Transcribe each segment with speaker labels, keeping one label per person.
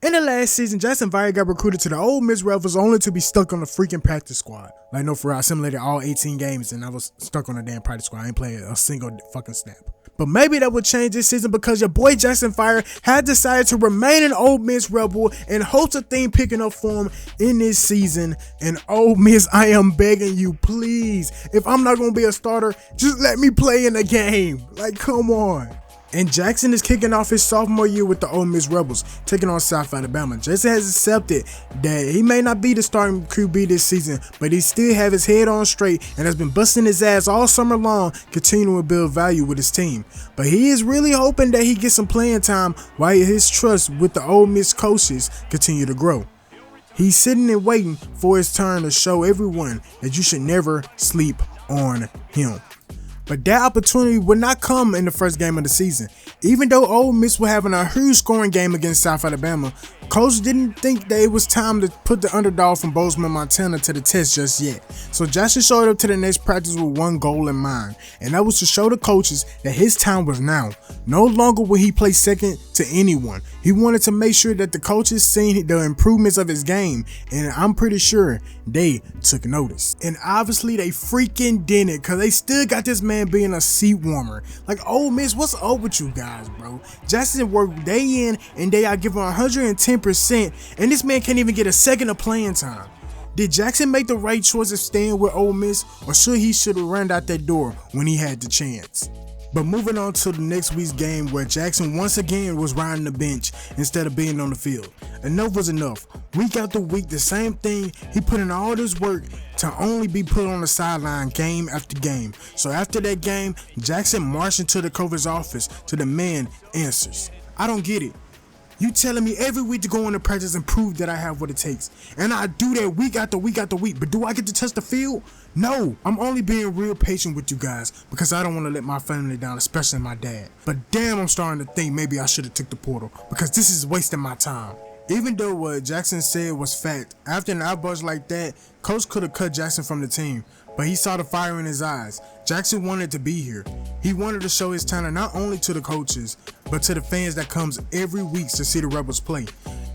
Speaker 1: In the last season, Jaxon Vire got recruited to the Ole Miss Rebels only to be stuck on the freaking practice squad. Like, no, for real, I simulated all 18 games and I was stuck on the damn practice squad. I ain't played a single fucking snap. But maybe that would change this season because your boy Jaxon Vire had decided to remain an Ole Miss Rebel and hopes a thing picking up for him in this season. And Ole Miss, I am begging you, please, if I'm not going to be a starter, just let me play in the game. Like, come on. And Jaxon is kicking off his sophomore year with the Ole Miss Rebels, taking on South Alabama. Jaxon has accepted that he may not be the starting QB this season, but he still have his head on straight and has been busting his ass all summer long, continuing to build value with his team. But he is really hoping that he gets some playing time while his trust with the Ole Miss coaches continue to grow. He's sitting and waiting for his turn to show everyone that you should never sleep on him. But that opportunity would not come in the first game of the season. Even though Ole Miss were having a huge scoring game against South Alabama, coach didn't think that it was time to put the underdog from Bozeman, Montana to the test just yet. So Jaxon showed up to the next practice with one goal in mind, and that was to show the coaches that his time was now. No longer will he play second to anyone. He wanted to make sure that the coaches seen the improvements of his game, and I'm pretty sure they took notice. And obviously they freaking didn't, because they still got this man being a seat warmer. Like, Ole Miss, what's up with you guys, bro? Jaxon worked day in and day out, giving 110%, and this man can't even get a second of playing time. Did Jaxon make the right choice of staying with Ole Miss, or should have run out that door when he had the chance? But moving on to the next week's game, where Jaxon once again was riding the bench instead of being on the field. Enough was enough. Week after week, the same thing. He put in all this work to only be put on the sideline game after game. So after that game, Jaxon marched into the coach's office to demand answers. I don't get it. You telling me every week to go into practice and prove that I have what it takes. And I do that week after week after week. But do I get to touch the field? No. I'm only being real patient with you guys because I don't want to let my family down, especially my dad. But damn, I'm starting to think maybe I should have took the portal because this is wasting my time. Even though what Jaxon said was fact, after an outburst like that, coach could have cut Jaxon from the team. But he saw the fire in his eyes. Jaxon wanted to be here. He wanted to show his talent not only to the coaches, but to the fans that comes every week to see the Rebels play.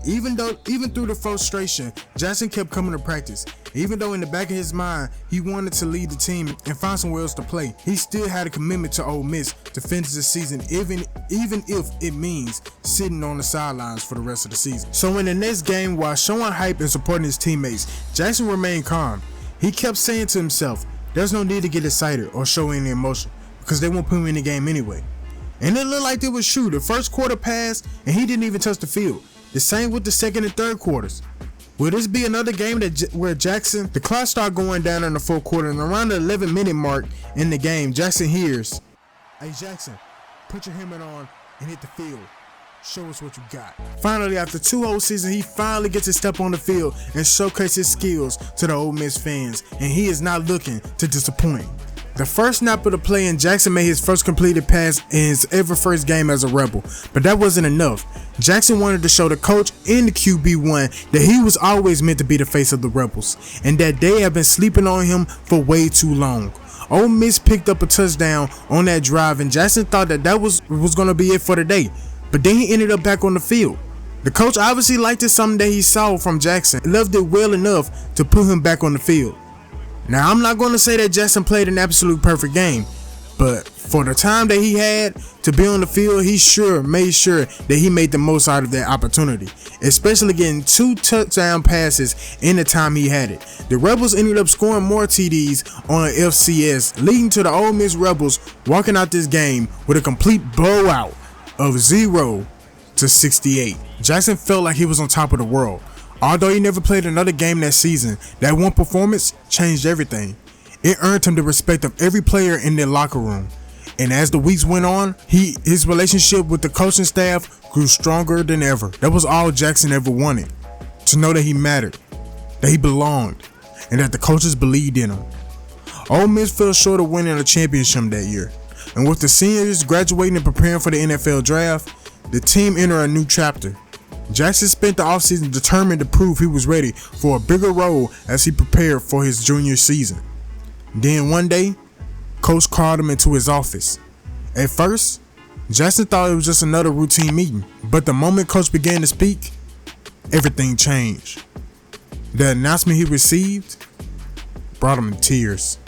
Speaker 1: Even through the frustration, Jaxon kept coming to practice. Even though in the back of his mind, he wanted to lead the team and find somewhere else to play, he still had a commitment to Ole Miss to finish the season, even if it means sitting on the sidelines for the rest of the season. So in the next game, while showing hype and supporting his teammates, Jaxon remained calm. He kept saying to himself, there's no need to get excited or show any emotion because they won't put him in the game anyway. And it looked like it was true. The first quarter passed and he didn't even touch the field. The same with the second and third quarters. Will this be another game where Jaxon, the clock started going down in the fourth quarter, and around the 11-minute mark in the game, Jaxon hears, "Hey Jaxon, put your helmet on and hit the field. Show us what you got." Finally, after 2 whole seasons, he finally gets to step on the field and showcase his skills to the Ole Miss fans, and he is not looking to disappoint. The first snap of the play, and Jaxon made his first completed pass in his ever first game as a Rebel. But that wasn't enough. Jaxon wanted to show the coach and the QB1 that he was always meant to be the face of the Rebels, and that they have been sleeping on him for way too long. Ole Miss picked up a touchdown on that drive, and Jaxon thought that was going to be it for the day. But then he ended up back on the field. The coach obviously liked it something that he saw from Jaxon and loved it well enough to put him back on the field. Now, I'm not going to say that Jaxon played an absolute perfect game, but for the time that he had to be on the field, he made sure that he made the most out of that opportunity, especially getting 2 touchdown passes in the time he had it. The Rebels ended up scoring more TDs on FCS, leading to the Ole Miss Rebels walking out this game with a complete blowout of 0-68. Jaxon felt like he was on top of the world. Although he never played another game that season, that one performance changed everything. It earned him the respect of every player in their locker room. And as the weeks went on, his relationship with the coaching staff grew stronger than ever. That was all Jaxon ever wanted. To know that he mattered, that he belonged, and that the coaches believed in him. Ole Miss fell short of winning a championship that year. And with the seniors graduating and preparing for the NFL draft, the team entered a new chapter. Jaxon spent the offseason determined to prove he was ready for a bigger role as he prepared for his junior season. Then one day, coach called him into his office. At first, Jaxon thought it was just another routine meeting, but the moment coach began to speak, everything changed. The announcement he received brought him to tears.